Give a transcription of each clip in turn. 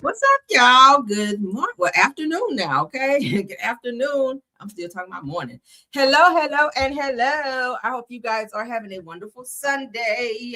What's up, y'all? Good morning. Well, afternoon now, okay? Good afternoon. I'm still talking about morning. Hello, and hello. I hope you guys are having a wonderful Sunday.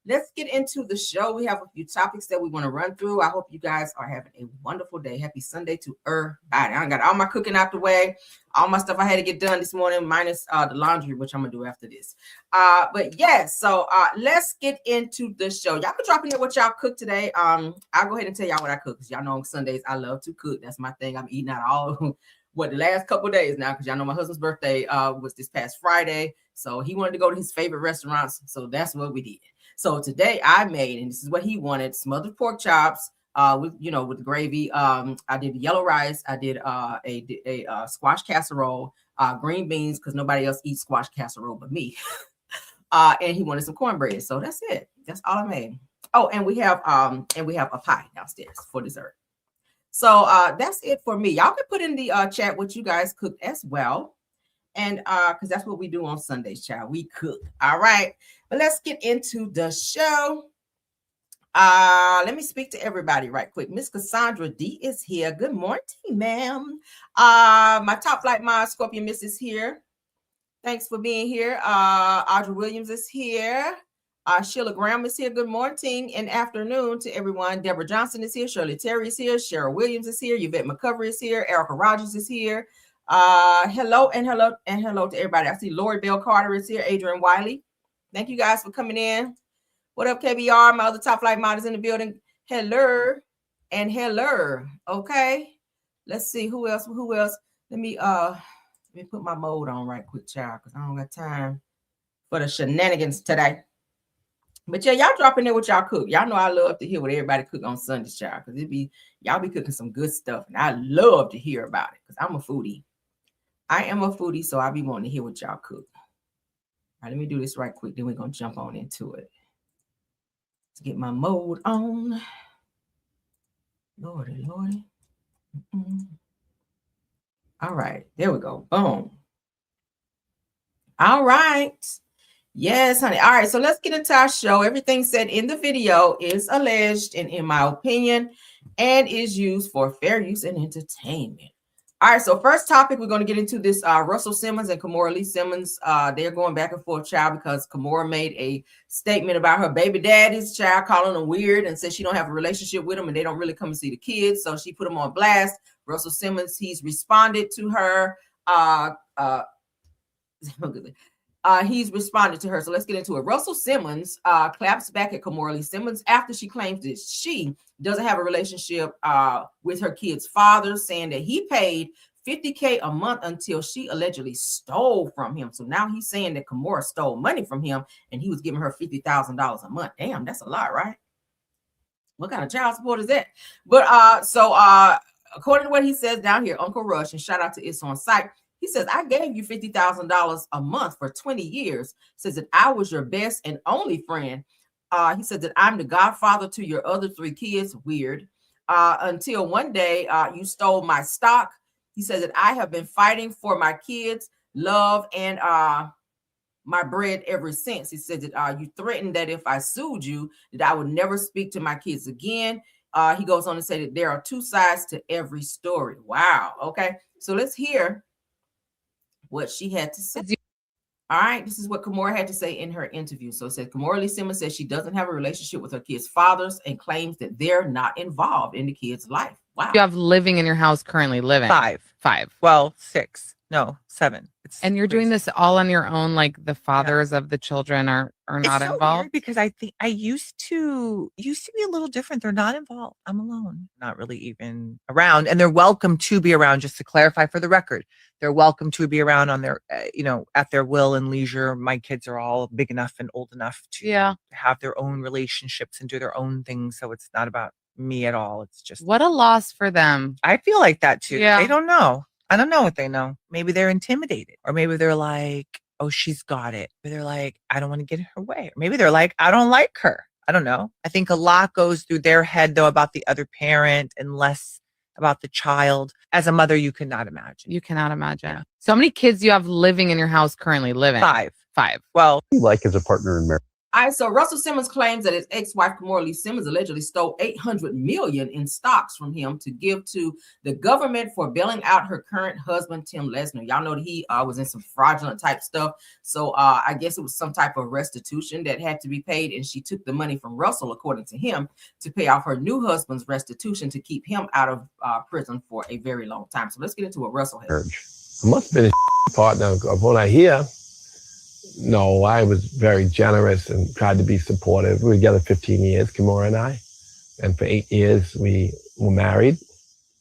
Let's get into the show. We have a few topics that we want to run through. I hope you guys are having a wonderful day. Happy Sunday to everybody. I got all my cooking out the way, all my stuff I had to get done this morning, minus the laundry, which I'm gonna do after this. But yes, so let's get into the show. Y'all can drop in there what y'all cook today. I'll go ahead and tell y'all what I cook, because y'all know on Sundays I love to cook. That's my thing. I'm eating out all the last couple of days now, because y'all know my husband's birthday was this past Friday, so he wanted to go to his favorite restaurants, so that's what we did. So today I made, and this is what he wanted, smothered pork chops with the gravy. I did yellow rice. I did a squash casserole, green beans, because nobody else eats squash casserole but me. And he wanted some cornbread. So that's it. That's all I made. Oh, and we have a pie downstairs for dessert. So that's it for me. Y'all can put in the chat what you guys cooked as well. And because that's what we do on Sundays, child. We cook. All right. But let's get into the show. Let me speak to everybody right quick. Miss Cassandra D is here. Good morning, ma'am. My top flight mom, Scorpion Miss, is here. Thanks for being here. Audrey Williams is here. Sheila Graham is here. Good morning and afternoon to everyone. Deborah Johnson is here. Shirley Terry is here. Cheryl Williams is here. Yvette McCovery is here. Erica Rogers is here. Hello to everybody. I see Lori Bell Carter is here. Adrian Wiley. Thank you guys for coming in. What up, KBR? My other top flight models in the building. Hello and hello. Okay. Let's see who else. Let me put my mode on right quick, child, because I don't got time for the shenanigans today. But yeah, y'all drop in there what y'all cook. Y'all know I love to hear what everybody cook on Sundays, child, because y'all be cooking some good stuff, and I love to hear about it because I'm a foodie. I am a foodie, so I be wanting to hear what y'all cook. All right, let me do this right quick. Then we're gonna jump on into it. Let's get my mode on. Lordy. All right, there we go. Boom. All right. Yes, honey. All right, so let's get into our show. Everything said in the video is alleged and in my opinion and is used for fair use and entertainment. All right, so first topic, we're going to get into this Russell Simmons and Kimora Lee Simmons. They're going back and forth, child, because Kimora made a statement about her baby daddy's child, calling them weird and said she don't have a relationship with them and they don't really come and see the kids. So she put them on blast. Russell Simmons, he's responded to her. He's responded to her. So let's get into it. Russell Simmons claps back at Kimora Lee Simmons after she claims that she doesn't have a relationship with her kid's father, saying that he paid $50K a month until she allegedly stole from him. So now he's saying that Kimora stole money from him and he was giving her $50,000 a month. Damn, that's a lot, right? What kind of child support is that? But according to what he says down here, Uncle Rush, and shout out to It's On Site, he says, I gave you $50,000 a month for 20 years. Says that I was your best and only friend. He said that I'm the godfather to your other 3 kids. Weird. Until one day you stole my stock. He says that I have been fighting for my kids' love and my bread ever since. He said that you threatened that if I sued you, that I would never speak to my kids again. He goes on to say that there are 2 sides to every story. Wow. Okay. So let's hear what she had to say. All right, this is what Kimora had to say in her interview. So it says, Kimora Lee Simmons says she doesn't have a relationship with her kids' fathers and claims that they're not involved in the kids' life. Wow. You have living in your house currently living? 5. Well, 6. No, 7. And you're doing this all on your own, like the fathers of the children are not so involved? Weird because I think I used to be a little different. They're not involved. I'm alone. Not really even around. And they're welcome to be around, just to clarify for the record. They're welcome to be around on their, at their will and leisure. My kids are all big enough and old enough to have their own relationships and do their own things. So it's not about me at all. It's just. What a loss for them. I feel like that too. Yeah. They don't know. I don't know what they know. Maybe they're intimidated, or maybe they're like, oh, she's got it. Or they're like, I don't want to get in her way. Or maybe they're like, I don't like her. I don't know. I think a lot goes through their head though about the other parent and less about the child. As a mother, you cannot imagine. You cannot imagine. Yeah. So how many kids do you have living in your house currently living? 5. Well, you like as a partner in marriage? All right, so Russell Simmons claims that his ex-wife Kimora Lee Simmons allegedly stole $800 million in stocks from him to give to the government for bailing out her current husband Tim Lesnar. Y'all know that he was in some fraudulent type stuff, so I guess it was some type of restitution that had to be paid, and she took the money from Russell, according to him, to pay off her new husband's restitution to keep him out of prison for a very long time. So let's get into what Russell has. I must have been a partner of what I hear. No, I was very generous and tried to be supportive. We were together 15 years, Kimora and I. And for 8 years, we were married.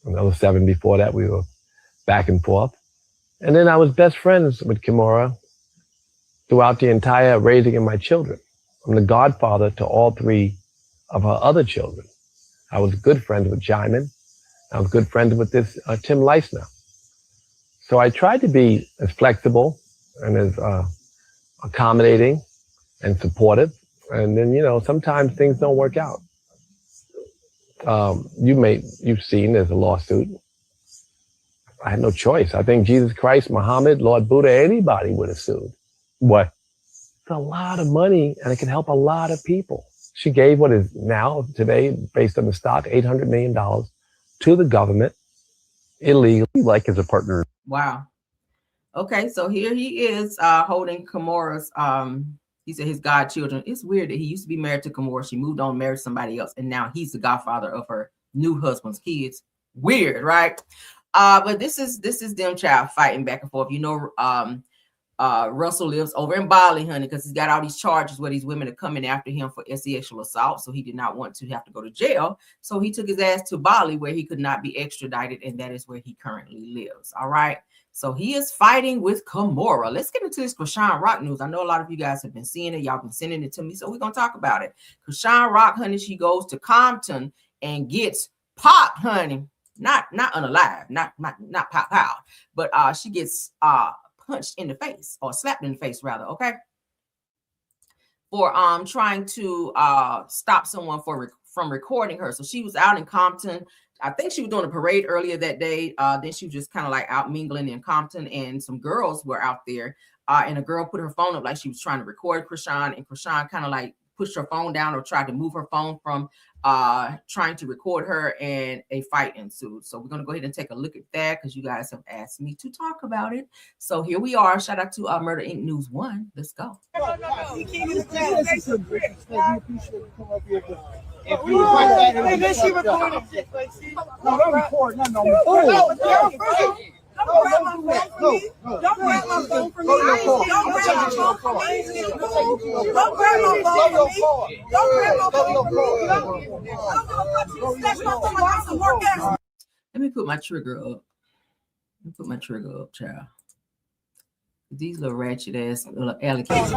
Another 7 before that, we were back and forth. And then I was best friends with Kimora throughout the entire raising of my children. I'm the godfather to all 3 of her other children. I was good friends with Jaimin. I was good friends with this Tim Leisner. So I tried to be as flexible and as accommodating and supportive. And then, you know, sometimes things don't work out. You've seen there's a lawsuit. I had no choice. I think Jesus Christ, Muhammad, Lord Buddha, anybody would have sued. What? It's a lot of money and it can help a lot of people. She gave what is now, today, based on the stock, $800 million to the government illegally, like as a partner. Wow. Okay, so here he is holding Kimora's, he said his godchildren. It's weird that he used to be married to Kimora. She moved on, married somebody else, and now he's the godfather of her new husband's kids. Weird, right? But this is them child fighting back and forth. You know, Russell lives over in Bali, honey, because he's got all these charges where these women are coming after him for sexual assault. So he did not want to have to go to jail. So he took his ass to Bali where he could not be extradited, and that is where he currently lives. All right. So he is fighting with Kimora. Let's get into this Chrisean Rock news. I know a lot of you guys have been seeing it. Y'all been sending it to me. So we're going to talk about it. Chrisean Rock, honey, she goes to Compton and gets popped, honey. Not unalive, not pop out, but she gets punched in the face, or slapped in the face rather, okay? For trying to stop someone from recording her. So she was out in Compton. I think she was doing a parade earlier that day. Then she was just kind of like out mingling in Compton, and some girls were out there. And a girl put her phone up like she was trying to record Chrisean, and Chrisean kind of like pushed her phone down or tried to move her phone from trying to record her, and a fight ensued. So we're going to go ahead and take a look at that because you guys have asked me to talk about it. So here we are. Shout out to Murder Inc. News 1. Let's go. If you like that, and then she recorded shit. No, don't record nothing on me. Don't grab my phone from me. Don't grab my phone from me. Don't grab my phone from me. Don't grab my phone from me. Don't grab my phone from me. Let me put my trigger up. Child. These little ratchet ass little alligators.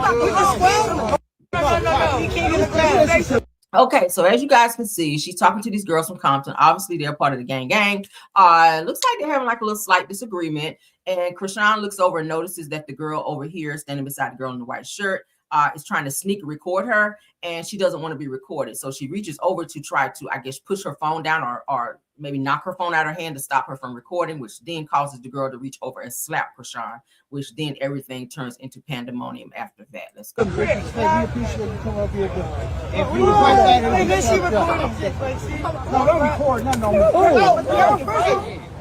Okay, so as you guys can see, she's talking to these girls from Compton. Obviously, they're part of the gang. Looks like they're having like a little slight disagreement. And Chrisean looks over and notices that the girl over here, standing beside the girl in the white shirt, is trying to sneak record her, and she doesn't want to be recorded. So she reaches over to try to, I guess, push her phone down or maybe knock her phone out of her hand to stop her from recording, which then causes the girl to reach over and slap Chrisean, which then everything turns into pandemonium after that. Let's go. We appreciate you coming up here. If you like that, and then she recorded shit. No, don't record nothing on me.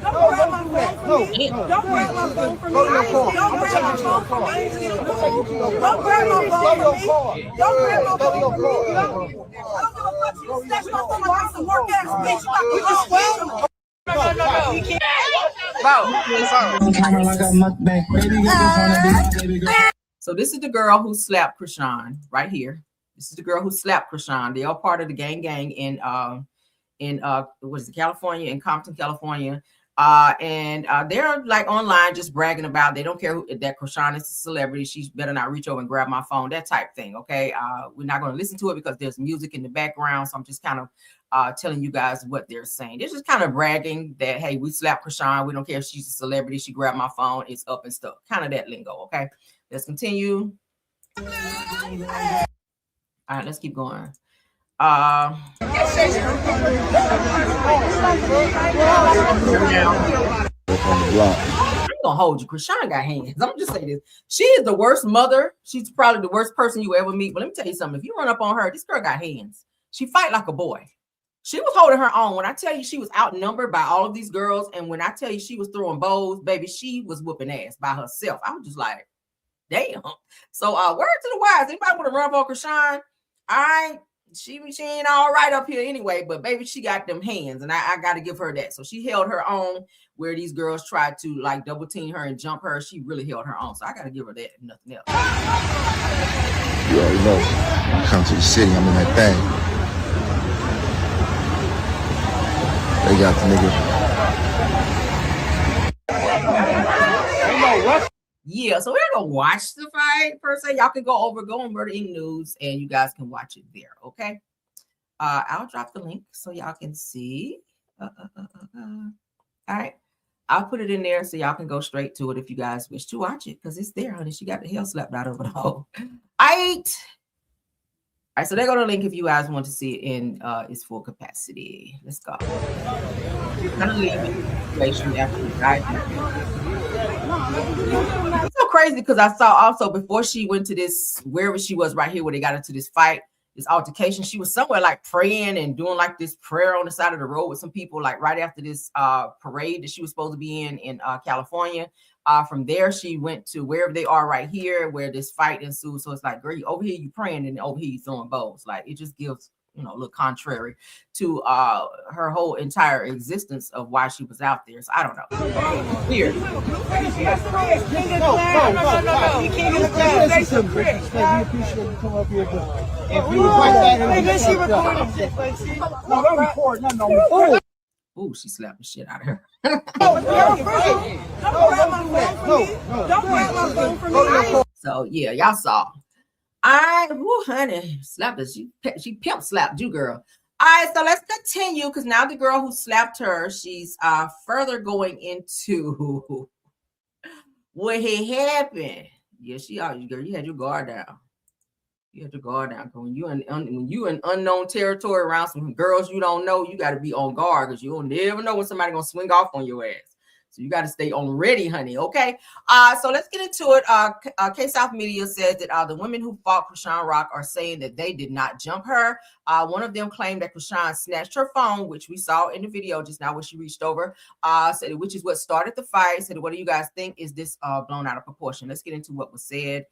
Don't grab my phone from me. Don't grab my phone from me. Don't grab my phone from me. Don't grab my phone from me. Don't grab my phone from me. I don't give a fuck. You snatch my phone like some work ass bitch. You just swell. No, you can't. So this is the girl who slapped Chrisean right here. This is the girl who slapped Chrisean. They are part of the gang in what is it, California, in Compton, California. And they're like online just bragging about, they don't care that Chrisean is a celebrity. She better not reach over and grab my phone, that type thing. Okay. We're not going to listen to it because there's music in the background. So I'm just kind of telling you guys what they're saying. They're just kind of bragging that, hey, we slapped Chrisean. We don't care if she's a celebrity. She grabbed my phone. It's up and stuff. Kind of that lingo. Okay. Let's continue. All right, let's keep going. I'm gonna hold you. Chrisean got hands. I'm gonna just say this. She is the worst mother. She's probably the worst person you ever meet. But let me tell you something. If you run up on her, this girl got hands. She fight like a boy. She was holding her own. When I tell you she was outnumbered by all of these girls, and when I tell you she was throwing bows, baby, she was whooping ass by herself. I was just like, damn. So word to the wise. Anybody want to run up on Chrisean? She ain't all right up here anyway, but baby, she got them hands, and I got to give her that. So she held her own where these girls tried to like double team her and jump her. She really held her own. So I got to give her that, if nothing else. You already know. When I come to the city, I'm in that thing. They got the nigga. Yeah, so we're gonna watch the fight per se. Y'all can go on Murder Inc. News and you guys can watch it there. Okay. I'll drop the link so y'all can see. All right. I'll put it in there so y'all can go straight to it if you guys wish to watch it, because it's there, honey. She got the hell slapped out of it all. All right, so there go the link if you guys want to see it in its full capacity. Let's go. Kind of leaving the situation after the guy. It's so crazy because I saw also before she went to this, wherever she was right here where they got into this fight, this altercation, she was somewhere like praying and doing like this prayer on the side of the road with some people, like right after this parade that she was supposed to be in California. From there, she went to wherever they are right here where this fight ensued. So it's like, girl, you over here you praying and over here you throwing bows. Like it just gives, a little contrary to her whole entire existence of why she was out there. So I don't know. Weird. Ooh, she slapped the shit out of her. So yeah, y'all saw. Honey, slapped her. She pimp slapped you, girl. All right, so let's continue because now the girl who slapped her, she's further going into what had happened. Yeah, girl, you had your guard down. You have to guard down. When you in unknown territory around some girls you don't know, you got to be on guard because you'll never know when somebody's gonna swing off on your ass. So you got to stay on ready, honey. Okay. So let's get into it. K-South Media says that the women who fought Chrisean Rock are saying that they did not jump her. One of them claimed that Chrisean snatched her phone, which we saw in the video just now when she reached over, said which is what started the fight. Said, what do you guys think? Is this blown out of proportion? Let's get into what was said.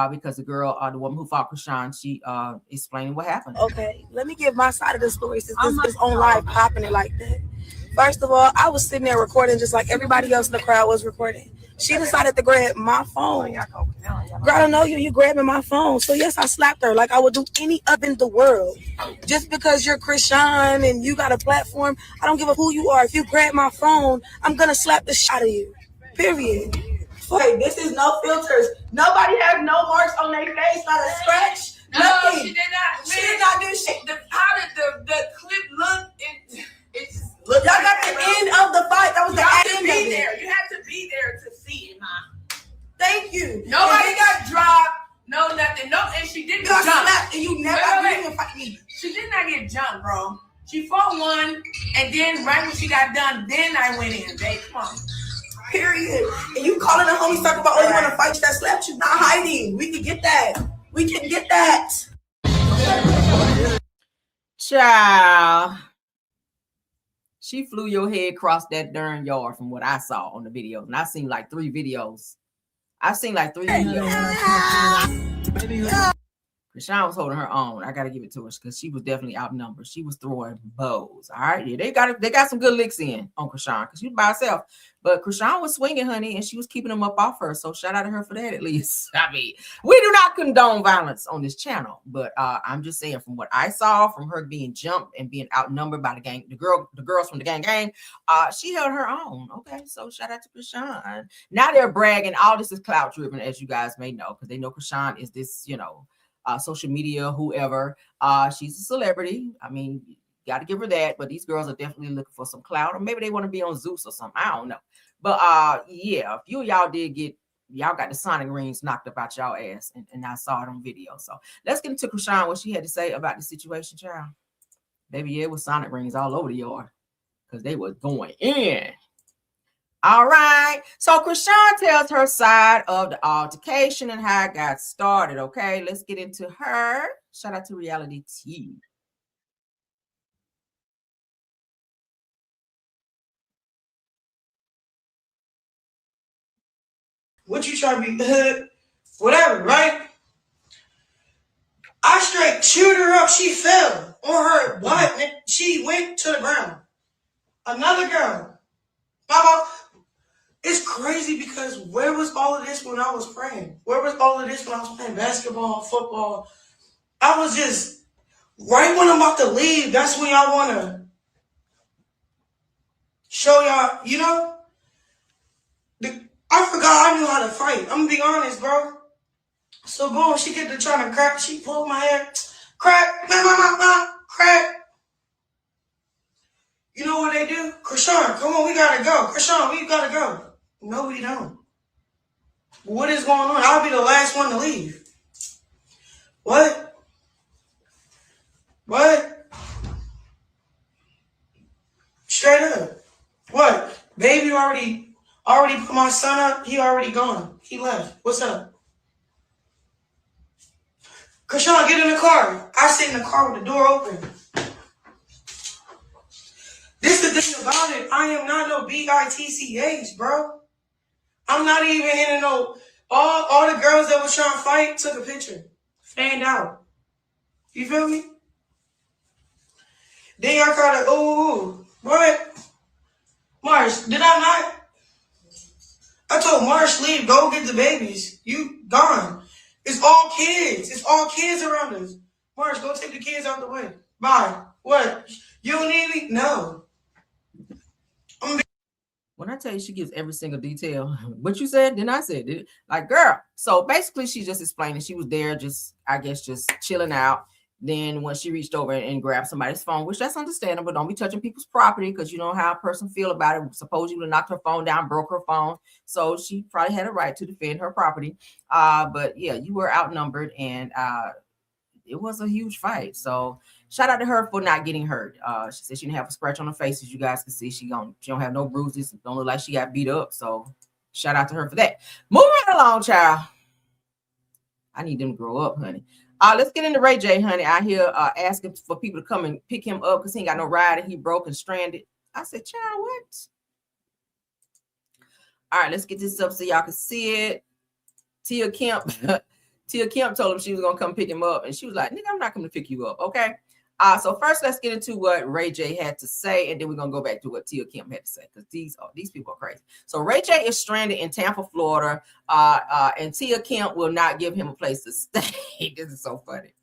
Because the girl, the woman who fought Chrisean, she explained what happened. Okay, let me give my side of the story since this is on live popping it like that. First of all, I was sitting there recording just like everybody else in the crowd was recording. She decided to grab my phone. Girl, I don't know you grabbing my phone. So yes, I slapped her like I would do any other in the world. Just because you're Chrisean and you got a platform, I don't give a who you are. If you grab my phone, I'm gonna slap the shit out of you. Period. Wait, this is no filters. Nobody has no marks on their face, not a scratch. No, nothing. she did not. She did not do shit. How did the clip look? It's y'all got the end of the fight. That was the end of it. There. You had to be there to see it, huh? Thank you. Nobody got dropped. No, nothing. No, and she didn't jump. Slapped and you never even fight me. She did not get jumped, bro. She fought one, and then right when she got done, then I went in. Babe, come on. Period. And you calling the homie talking about, oh, you want to fight that slapped you? Not hiding. We can get that. We can get that. Child. She flew your head across that darn yard from what I saw on the video. And I've seen like 3 videos. Chrisean was holding her own. I gotta give it to her because she was definitely outnumbered. She was throwing bows. All right, yeah, they got some good licks in on Chrisean because she was by herself. But Chrisean was swinging, honey, and she was keeping them up off her. So shout out to her for that, at least. I mean, we do not condone violence on this channel, but I'm just saying from what I saw from her being jumped and being outnumbered by the girls from the gang, she held her own. Okay, so shout out to Chrisean. Now they're bragging. All this is clout driven, as you guys may know, because they know Chrisean is this, social media, whoever. She's a celebrity. I mean, got to give her that. But these girls are definitely looking for some clout, or maybe they want to be on Zeus or something. I don't know. But yeah, a few of y'all y'all got the sonic rings knocked up out y'all ass, and I saw it on video. So let's get into Chrisean, what she had to say about the situation, child. Baby, yeah, it was sonic rings all over the yard because they were going in. All right. So Chrisean tells her side of the altercation and how it got started. Okay, let's get into her. Shout out to Reality T. What you trying to be? Whatever, right? I straight chewed her up. She fell on her butt. And she went to the ground. Another girl. Mama, it's crazy because where was all of this when I was praying? Where was all of this when I was playing basketball, football? I was just, right when I'm about to leave, that's when y'all want to show y'all, you know? I forgot I knew how to fight. I'm going to be honest, bro. So boom, she get to trying to crack. She pulled my hair. Crack. Crack. You know what they do? Chrisean, come on, we got to go. Chrisean, we got to go. No, we don't. What is going on? I'll be the last one to leave. What? What? Straight up. What? Baby already put my son up. He already gone. He left. What's up? Chrisean, get in the car. I sit in the car with the door open. This is the thing about it. I am not no bitch, bro. I'm not even in no. All the girls that was trying to fight took a picture. Fanned out. You feel me? Then y'all gotta, what? Marsh, did I not? I told Marsh, leave, go get the babies. You gone. It's all kids. It's all kids around us. Marsh, go take the kids out the way. Bye. What? You don't need me? No. When I tell you she gives every single detail, what you said, then I said it. Like, girl. So basically, she's just explaining. She was there, just chilling out. Then when she reached over and grabbed somebody's phone, which that's understandable. Don't be touching people's property because you know how a person feel about it. Suppose you would have knocked her phone down, broke her phone. So she probably had a right to defend her property. But yeah, you were outnumbered and it was a huge fight. So shout out to her for not getting hurt. She said she didn't have a scratch on her face, as you guys can see. She don't have no bruises. Don't look like she got beat up. So shout out to her for that. Moving right along, child. I need them to grow up, honey. Let's get into Rayj, honey. Out here asking for people to come and pick him up because he ain't got no ride and he broke and stranded. I said, child, what? All right, let's get this up so y'all can see it. Tia Kemp told him she was gonna come pick him up, and she was like, nigga, I'm not coming to pick you up, okay? So first let's get into what Rayj had to say, and then we're gonna go back to what Tia Kemp had to say, because these people are crazy. So Rayj is stranded in Tampa, Florida, and Tia Kemp will not give him a place to stay. This is so funny.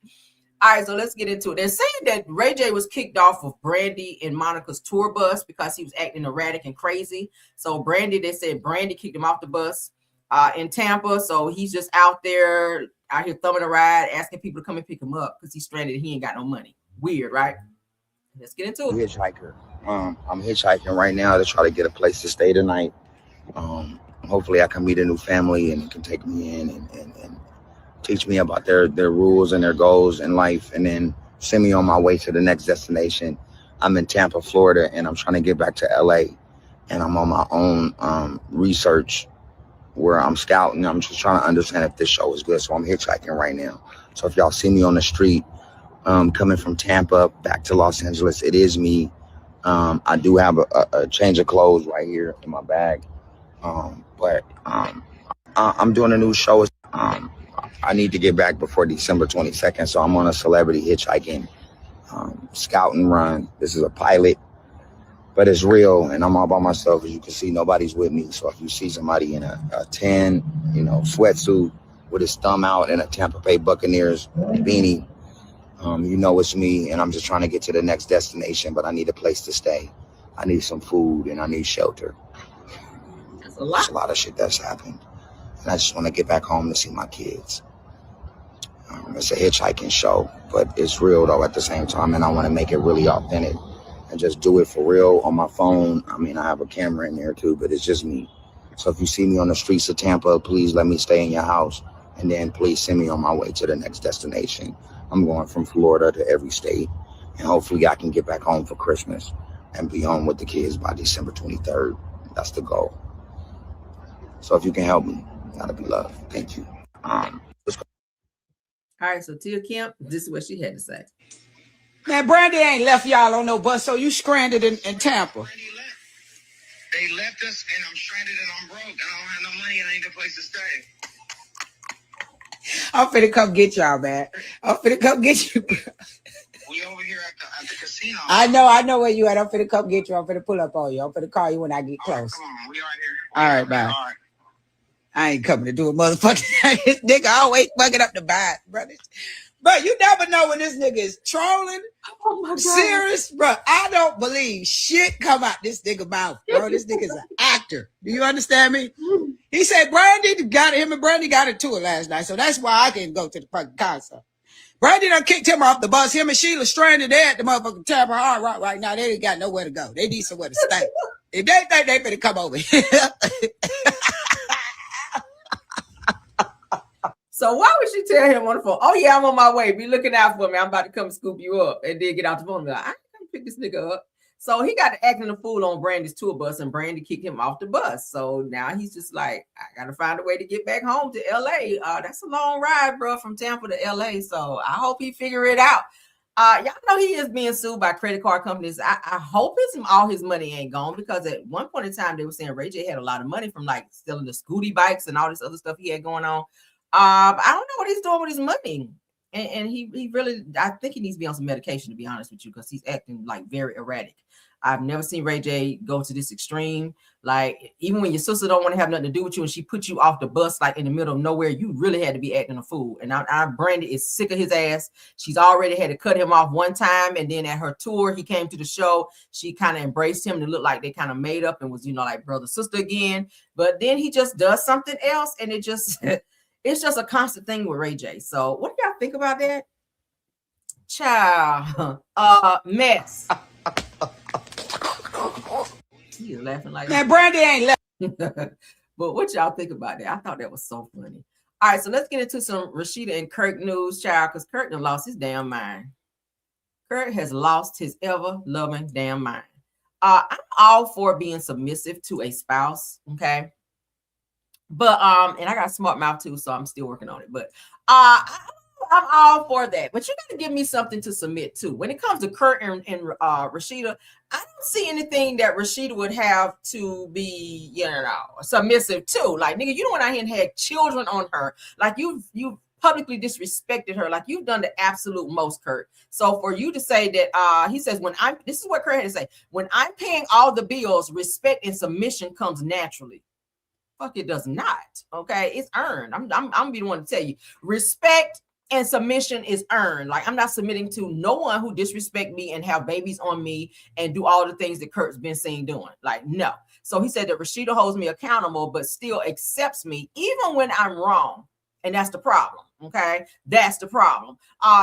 All right, so let's get into it. They're saying that Rayj was kicked off of Brandy and Monica's tour bus because he was acting erratic and crazy. So they said Brandy kicked him off the bus in Tampa. So he's just out here thumbing a ride, asking people to come and pick him up because he's stranded and he ain't got no money. Weird, right? Let's get into it. Hitchhiker. I'm hitchhiking right now to try to get a place to stay tonight. Hopefully I can meet a new family and it can take me in and teach me about their rules and their goals in life, and then send me on my way to the next destination. I'm in Tampa, Florida, and I'm trying to get back to LA, and I'm on my own research where I'm scouting. I'm just trying to understand if this show is good. So I'm hitchhiking right now. So if y'all see me on the street coming from Tampa back to Los Angeles, it is me. I do have a change of clothes right here in my bag. But I'm doing a new show. I need to get back before December 22nd. So I'm on a celebrity hitchhiking scouting run. This is a pilot, but it's real, and I'm all by myself. As you can see, nobody's with me. So if you see somebody in a tan, sweatsuit with his thumb out and a Tampa Bay Buccaneers beanie, you know it's me, and I'm just trying to get to the next destination, but I need a place to stay. I need some food, and I need shelter. That's a lot. There's a lot of shit that's happened, and I just want to get back home to see my kids. It's a hitchhiking show, but it's real, though, at the same time, and I want to make it really authentic and just do it for real on my phone. I mean, I have a camera in there, too, but it's just me. So if you see me on the streets of Tampa, please let me stay in your house, and then please send me on my way to the next destination. I'm going from Florida to every state, and hopefully I can get back home for Christmas and be home with the kids by December 23rd. That's the goal. So if you can help me, that'd be love. Thank you. All right, so Tia Kemp, this is what she had to say. Man, Brandy ain't left y'all on no bus, so you stranded in Tampa. They left us, and I'm stranded, and I'm broke. I don't have no money, and I need a place to stay. I'm finna come get y'all, man. I'm finna come get you, bro. We over here at the casino. I know where you at. I'm finna come get you. I'm finna pull up on you. I'm finna call you when I get close. Come on, we right here. All right, bye. All right. I ain't coming to do a motherfucking this nigga always bugging up the vibe, brother. But you never know when this nigga is trolling. Oh my God. Serious, bro. I don't believe shit come out this nigga mouth, bro. This nigga's an actor. Do you understand me? He said him and Brandy got into it last night, so that's why I didn't go to the fucking concert. Brandy done kicked him off the bus. Him and Sheila stranded there at the motherfucking Tampa Hard Rock right now. They ain't got nowhere to go. They need somewhere to stay. If they think they finna come over here. So why would she tell him on the phone, oh yeah, I'm on my way, be looking out for me, I'm about to come scoop you up, and then get out the phone and be like, I ain't gonna pick this nigga up. So he got to acting a fool on Brandy's tour bus, and Brandy kicked him off the bus. So now he's just like, I gotta find a way to get back home to LA. That's a long ride, bro, from Tampa to LA. So I hope he figure it out. Y'all know he is being sued by credit card companies. I hope all his money ain't gone, because at one point in time they were saying Rayj had a lot of money from like selling the scooty bikes and all this other stuff he had going on. I don't know what he's doing with his money. And he really, I think he needs to be on some medication, to be honest with you, because he's acting like very erratic. I've never seen Rayj go to this extreme. Like, even when your sister don't want to have nothing to do with you and she put you off the bus, like in the middle of nowhere, you really had to be acting a fool. And now Brandy is sick of his ass. She's already had to cut him off one time. And then at her tour, he came to the show. She kind of embraced him to look like they kind of made up and was, like brother, sister again. But then he just does something else. And it just, it's just a constant thing with Rayj. So what do y'all think about that? Child, mess. He's laughing like man, Brandy ain't left. But what y'all think about that? I thought that was so funny. All right, so let's get into some Rasheeda and Kirk news, child, because Kirk done lost his damn mind. Kirk has lost his ever-loving damn mind. I'm all for being submissive to a spouse, but and I got a smart mouth too, so I'm still working on it. But I'm all for that, but you got to give me something to submit to. When it comes to Kirk and Rasheeda, I don't see anything that Rasheeda would have to be, submissive to. Like, nigga, you don't went out here and had children on her. Like, you publicly disrespected her. Like, you've done the absolute most, Kirk. So for you to say that, he says, this is what Kirk had to say, when I'm paying all the bills, respect and submission comes naturally. Fuck, it does not. Okay, it's earned. I'm be the one to tell you, respect and submission is earned. Like, I'm not submitting to no one who disrespect me and have babies on me and do all the things that Kirk's been seen doing. Like, no. So he said that Rasheeda holds me accountable, but still accepts me even when I'm wrong. And that's the problem. Okay, that's the problem.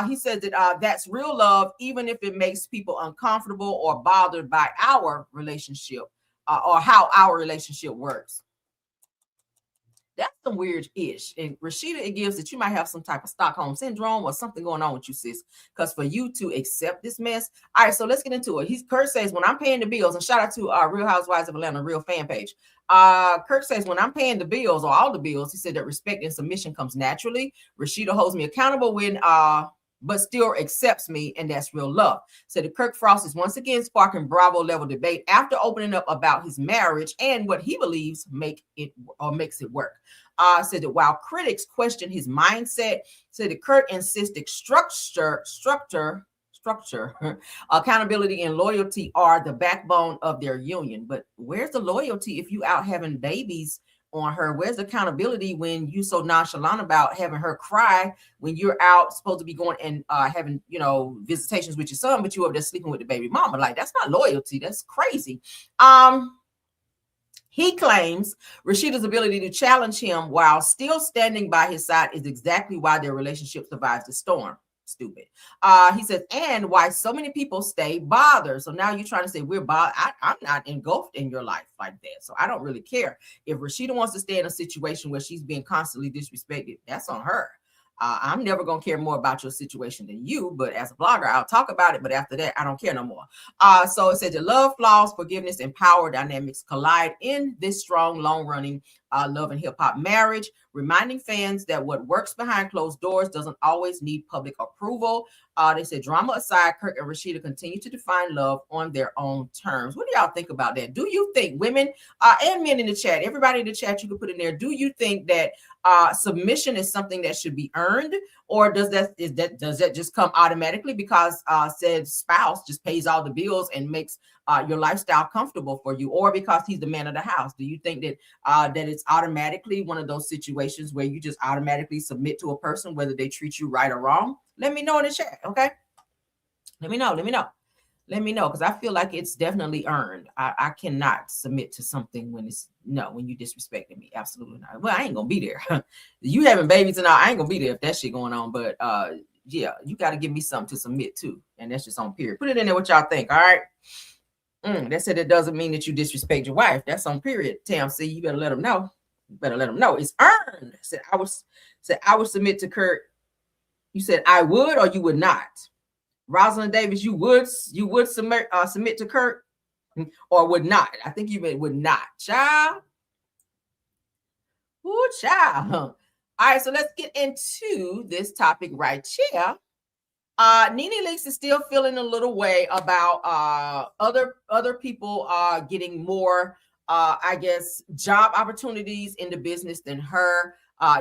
He said that that's real love, even if it makes people uncomfortable or bothered by our relationship or how our relationship works. That's some weird-ish. And Rasheeda, it gives that you might have some type of Stockholm syndrome or something going on with you, sis. Because for you to accept this mess. All right, so let's get into it. Kirk says, when I'm paying the bills, and shout out to Real Housewives of Atlanta, real fan page. Kirk says, when I'm paying the bills or all the bills, he said that respect and submission comes naturally. Rasheeda holds me accountable but still accepts me, and that's real love. So the Kirk Frost is once again sparking Bravo level debate after opening up about his marriage and what he believes makes it work. Said that while critics question his mindset, said that Kirk insisted structure, accountability, and loyalty are the backbone of their union. But where's the loyalty if you out having babies on her? Where's the accountability when you so nonchalant about having her cry when you're out supposed to be going and having visitations with your son, but you up there sleeping with the baby mama? Like, that's not loyalty. That's crazy. He claims Rasheeda's ability to challenge him while still standing by his side is exactly why their relationship survives the storm. Stupid. He says, and why so many people stay bothered. So now you're trying to say we're bothered. I'm not engulfed in your life like that. So I don't really care. If Rasheeda wants to stay in a situation where she's being constantly disrespected, that's on her. I'm never going to care more about your situation than you, but as a blogger, I'll talk about it. But after that, I don't care no more. So it says that love, flaws, forgiveness, and power dynamics collide in this strong, long-running Love and Hip Hop Marriage, reminding fans that what works behind closed doors doesn't always need public approval. They said, drama aside, Kirk and Rasheeda continue to define love on their own terms. What do y'all think about that? Do you think women and men in the chat, everybody in the chat, you can put in there, do you think that submission is something that should be earned, or does that just come automatically because said spouse just pays all the bills and makes your lifestyle comfortable for you, or because he's the man of the house? Do you think that that it's automatically one of those situations where you just automatically submit to a person whether they treat you right or wrong? Let me know in the chat, okay? Let me know, because I feel like it's definitely earned. I cannot submit to something when when you disrespecting me. Absolutely not. Well, I ain't gonna be there. You having babies and all, I ain't gonna be there if that shit going on. But yeah, you got to give me something to submit to, and that's just on period. Put it in there what y'all think. All right. That said, it doesn't mean that you disrespect your wife. That's on period. Tam, see, you better let them know. You better let them know it's earned. I would submit to Kirk. You said I would or you would not. Rosalind Davis, you would submit to Kirk or would not. I think you meant would not. Child. Ooh, child. All right, so let's get into this topic right here. NeNe Leakes is still feeling a little way about other people getting more I guess job opportunities in the business than her.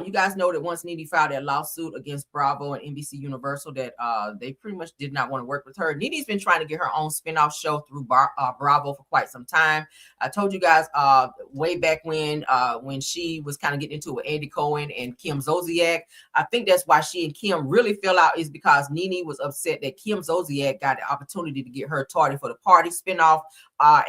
You guys know that once NeNe filed that lawsuit against Bravo and NBC Universal that they pretty much did not want to work with her. NeNe's been trying to get her own spinoff show through Bravo for quite some time. I told you guys way back when she was kind of getting into it with Andy Cohen and Kim Zolciak. I think that's why she and Kim really fell out, is because NeNe was upset that Kim Zolciak got the opportunity to get her Tardy for the Party spinoff.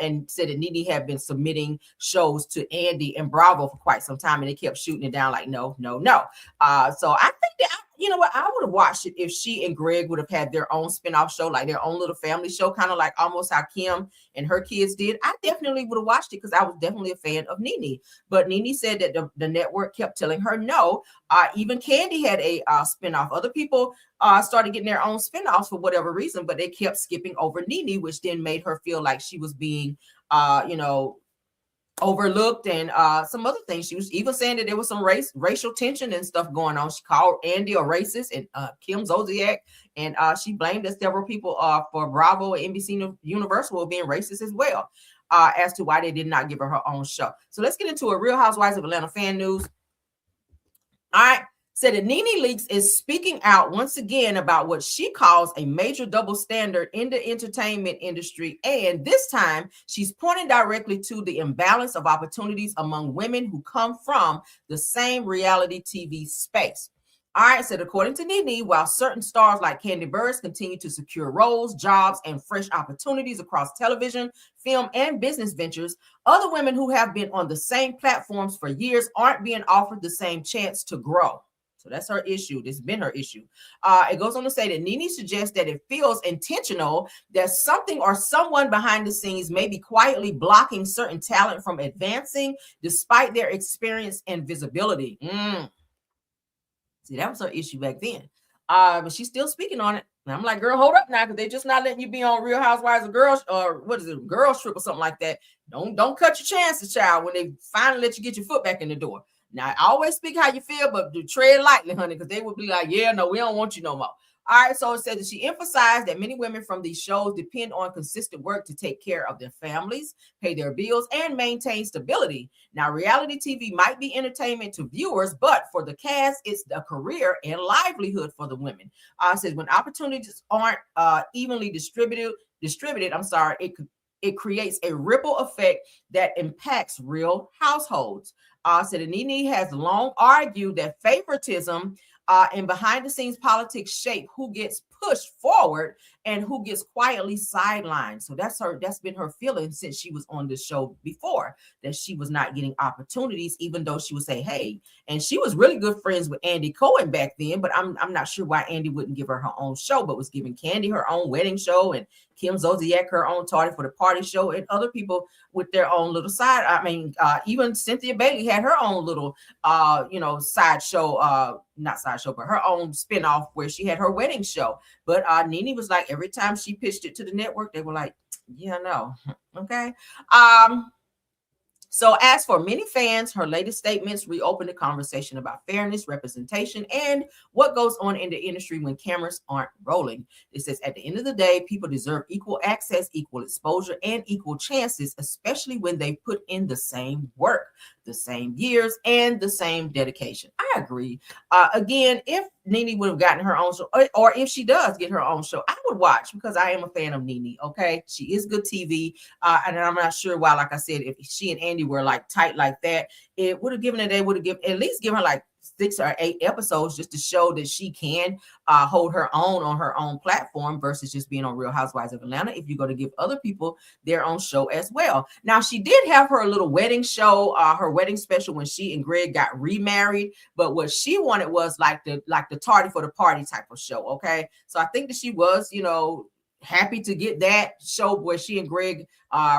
And said that NeNe had been submitting shows to Andy and Bravo for quite some time, and they kept shooting it down like, no. So I think that, you know what, I would have watched it if she and Greg would have had their own spinoff show, like their own little family show, kind of like almost how Kim and her kids did. I definitely would have watched it because I was definitely a fan of NeNe. But NeNe said that the network kept telling her no. Even Kandi had a spinoff. Other people started getting their own spinoffs for whatever reason, but they kept skipping over NeNe, which then made her feel like she was being, overlooked, and some other things. She was even saying that there was some racial tension and stuff going on. She called Andy a racist and Kim Zolciak, and she blamed that several people for Bravo and NBC Universal were being racist as well, as to why they did not give her her own show. So let's get into a Real Housewives of Atlanta fan news. All right. Said that NeNe Leakes is speaking out once again about what she calls a major double standard in the entertainment industry. And this time she's pointing directly to the imbalance of opportunities among women who come from the same reality TV space. All right, said according to NeNe, while certain stars like Kandi Burruss continue to secure roles, jobs, and fresh opportunities across television, film, and business ventures, other women who have been on the same platforms for years aren't being offered the same chance to grow. So that's her issue. This has been her issue. It goes on to say that NeNe suggests that it feels intentional that something or someone behind the scenes may be quietly blocking certain talent from advancing despite their experience and visibility. See, that was her issue back then. But she's still speaking on it. And I'm like, girl, hold up now, because they're just not letting you be on Real Housewives of Girls, or what is it, Girls Trip or something like that. Don't cut your chances, child, when they finally let you get your foot back in the door. Now, I always speak how you feel, but tread lightly, honey, because they would be like, yeah, no, we don't want you no more. All right, so it says that she emphasized that many women from these shows depend on consistent work to take care of their families, pay their bills, and maintain stability. Now, reality TV might be entertainment to viewers, but for the cast, it's a career and livelihood for the women. It says when opportunities aren't evenly distributed, it creates a ripple effect that impacts real households. Said NeNe has long argued that favoritism and behind the scenes politics shape who gets pushed forward and who gets quietly sidelined. So that's been her feeling since she was on this show before, that she was not getting opportunities, even though she would say, hey, and she was really good friends with Andy Cohen back then, but I'm not sure why Andy wouldn't give her her own show, but was giving Kandi her own wedding show and Kim Zolciak her own Tardy for the Party show, and other people with their own little side. I mean, even Cynthia Bailey had her own little, side show, not side show, but her own spinoff where she had her wedding show. But NeNe was like, every time she pitched it to the network, they were like, yeah, no. Okay. So as for many fans, her latest statements reopened the conversation about fairness, representation, and what goes on in the industry when cameras aren't rolling. It says, at the end of the day, people deserve equal access, equal exposure, and equal chances, especially when they put in the same work, the same years, and the same dedication. I agree. Again, if NeNe would have gotten her own show, or if she does get her own show, I would watch, because I am a fan of NeNe. Okay, she is good TV, and I'm not sure why. Like I said, if she and Andy were like tight like that, it would have given her. They would have given at least given her like 6 or 8 episodes just to show that she can hold her own on her own platform versus just being on Real Housewives of Atlanta. If you're going to give other people their own show as well. Now, she did have her little wedding show, her wedding special when she and Greg got remarried. But what she wanted was like the tardy for the party type of show. Okay, so I think that she was, you know, happy to get that show where she and Greg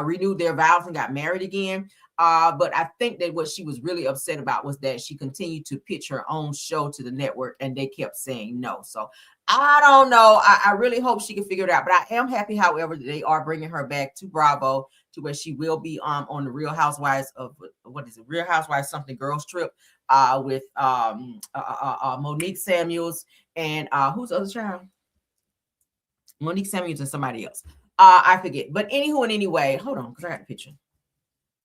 renewed their vows and got married again. But I think that what she was really upset about was that she continued to pitch her own show to the network and they kept saying no. So I don't know. I really hope she can figure it out. But I am happy, however, that they are bringing her back to Bravo, to where she will be on the Real Housewives of, what is it? Real Housewives something girls trip with Monique Samuels and who's the other child? Monique Samuels and somebody else. I forget. But anywho and anyway, hold on, because I got a picture.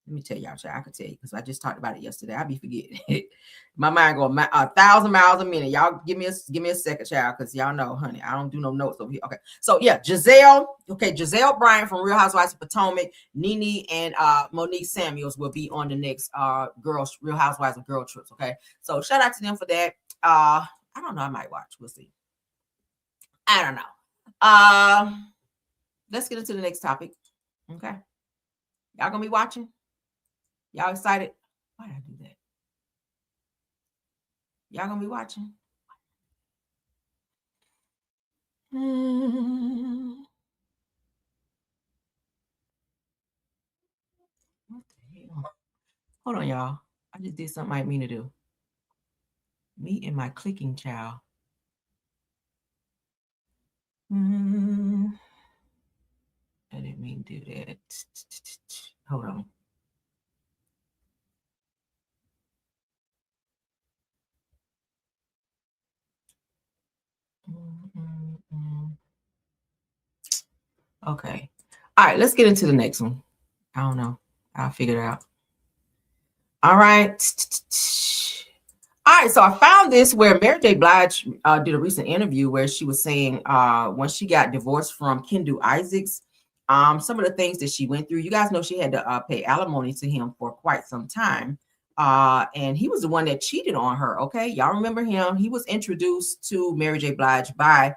Let me tell y'all, I could tell you because I just talked about it yesterday. I'll be forgetting. My mind going 1,000 miles a minute. Y'all give me a second, child, because y'all know, honey, I don't do no notes over here. Okay, so yeah, Giselle Bryant from Real Housewives of Potomac, NeNe and Monique Samuels will be on the next Real Housewives of Girl Trips. Okay, so shout out to them for that. I don't know. I might watch. We'll see. I don't know. Let's get into the next topic. Okay, y'all gonna be watching? Y'all excited? Why did I do that? Y'all gonna be watching? What the hell? Hold on, y'all. I just did something I didn't mean to do. Me and my clicking child. I didn't mean to do that. Hold on. Okay. All right, let's get into the next one. I don't know. I'll figure it out. All right. All right, so I found this where Mary J. Blige did a recent interview where she was saying when she got divorced from Kendu Isaacs, some of the things that she went through. You guys know she had to pay alimony to him for quite some time. And he was the one that cheated on her. Okay, y'all remember him? He was introduced to Mary J. Blige by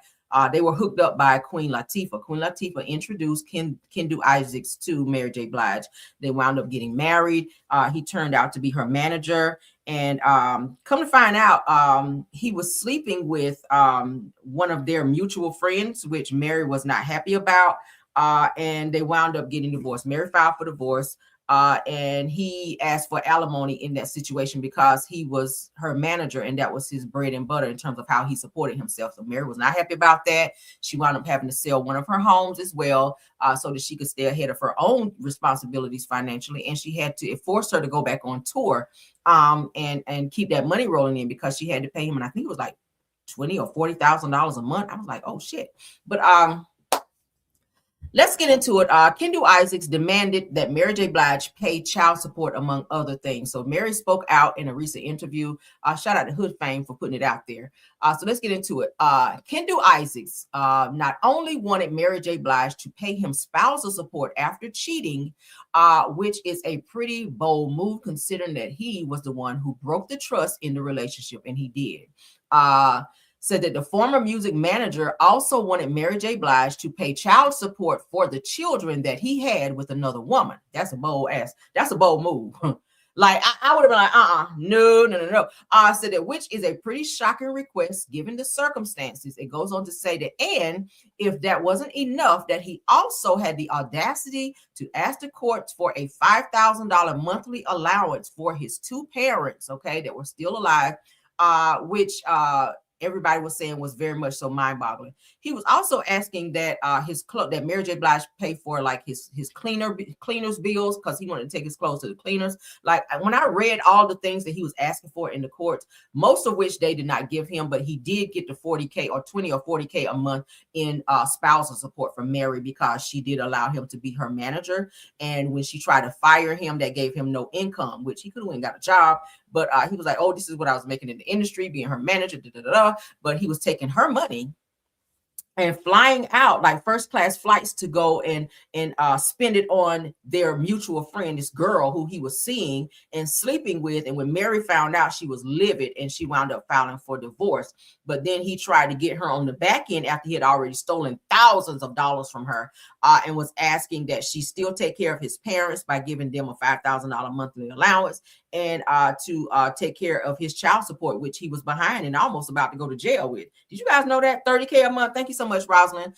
they were hooked up by Queen Latifah. Queen Latifah introduced Kendu Isaacs to Mary J. Blige. They wound up getting married. He turned out to be her manager. And come to find out, he was sleeping with one of their mutual friends, which Mary was not happy about. And they wound up getting divorced. Mary filed for divorce. And he asked for alimony in that situation because he was her manager and that was his bread and butter in terms of how he supported himself. So Mary was not happy about that. She wound up having to sell one of her homes as well, so that she could stay ahead of her own responsibilities financially. And she had to, it forced her to go back on tour and keep that money rolling in because she had to pay him. And I think it was like $20,000 or $40,000 a month. I was like, oh shit. But let's get into it. Kendu Isaacs demanded that Mary J. Blige pay child support, among other things. So Mary spoke out in a recent interview. Shout out to Hood Fame for putting it out there. So let's get into it. Kendu Isaacs not only wanted Mary J. Blige to pay him spousal support after cheating, which is a pretty bold move considering that he was the one who broke the trust in the relationship, and he did. Said that the former music manager also wanted Mary J. Blige to pay child support for the children that he had with another woman. That's a bold move. Like I would have been like, no. Said that, which is a pretty shocking request given the circumstances. It goes on to say that, and if that wasn't enough, that he also had the audacity to ask the courts for a $5,000 monthly allowance for his two parents, okay, that were still alive, which everybody was saying was very much so mind-boggling. He was also asking that that Mary J. Blige pay for like his cleaners bills, because he wanted to take his clothes to the cleaners. Like when I read all the things that he was asking for in the courts, most of which they did not give him, but he did get the 40K or 20 or 40K a month in spousal support from Mary, because she did allow him to be her manager. And when she tried to fire him, that gave him no income, which he could have went and got a job. But he was like, oh, this is what I was making in the industry, being her manager, but he was taking her money and flying out like first class flights to go and spend it on their mutual friend, this girl who he was seeing and sleeping with. And when Mary found out, she was livid and she wound up filing for divorce. But then he tried to get her on the back end after he had already stolen thousands of dollars from her, and was asking that she still take care of his parents by giving them a $5,000 monthly allowance, and to take care of his child support, which he was behind and almost about to go to jail with. Did you guys know that? 30K a month. Thank you so much, Rosalind.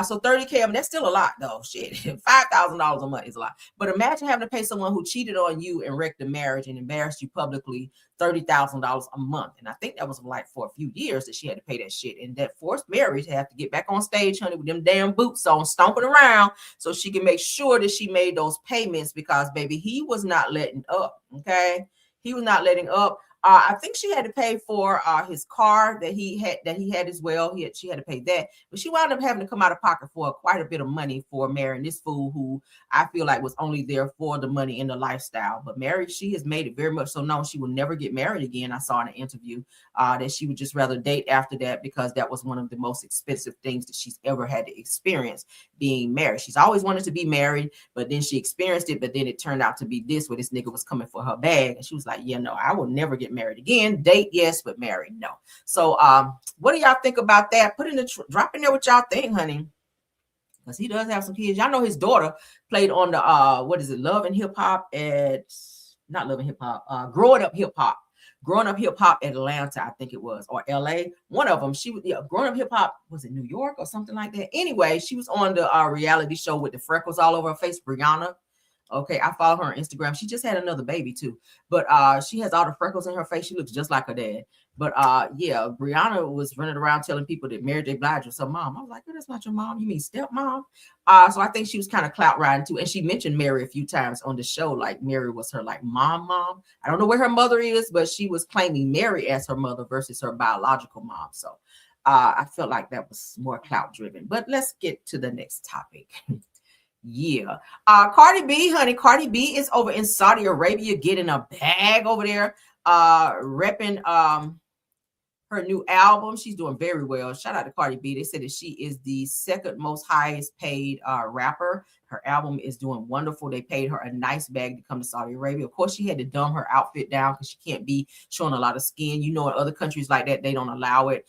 So 30K, I mean, that's still a lot though. Shit, $5,000 a month is a lot. But imagine having to pay someone who cheated on you and wrecked the marriage and embarrassed you publicly $30,000 a month. And I think that was like for a few years that she had to pay that shit. And that forced Mary to have to get back on stage, honey, with them damn boots on, stomping around so she can make sure that she made those payments, because baby, he was not letting up. Okay. He was not letting up. I think she had to pay for his car that he had as well. She had to pay that, but she wound up having to come out of pocket for quite a bit of money for marrying this fool who I feel like was only there for the money and the lifestyle. But Mary, she has made it very much so known she will never get married again. I saw in an interview that she would just rather date after that, because that was one of the most expensive things that she's ever had to experience, being married. She's always wanted to be married, but then she experienced it, but then it turned out to be this, where this nigga was coming for her bag, and she was like, yeah, no, I will never get married again. Date, yes, but married, no. So what do y'all think about that? Put in the drop in there what y'all think, honey, because he does have some kids. Y'all know his daughter played on the what is it, Love and Hip Hop at, not Love and Hip Hop, Growing Up Hip Hop Atlanta, I think it was, or LA, one of them. She was, yeah, Growing Up Hip Hop, was it New York or something like that? Anyway, she was on the reality show with the freckles all over her face, Brianna. Okay, I follow her on Instagram. She just had another baby too, but she has all the freckles in her face. She looks just like her dad. But yeah, Brianna was running around telling people that Mary J. Blige was her mom. I was like, oh, that's not your mom. You mean stepmom? So I think she was kind of clout riding too. And she mentioned Mary a few times on the show, like Mary was her like mom. I don't know where her mother is, but she was claiming Mary as her mother versus her biological mom. So I felt like that was more clout driven. But let's get to the next topic. Yeah. Cardi B, honey. Cardi B is over in Saudi Arabia getting a bag over there, repping her new album. She's doing very well. Shout out to Cardi B. They said that she is the second most highest paid rapper. Her album is doing wonderful. They paid her a nice bag to come to Saudi Arabia. Of course, she had to dumb her outfit down because she can't be showing a lot of skin. You know, in other countries like that, they don't allow it.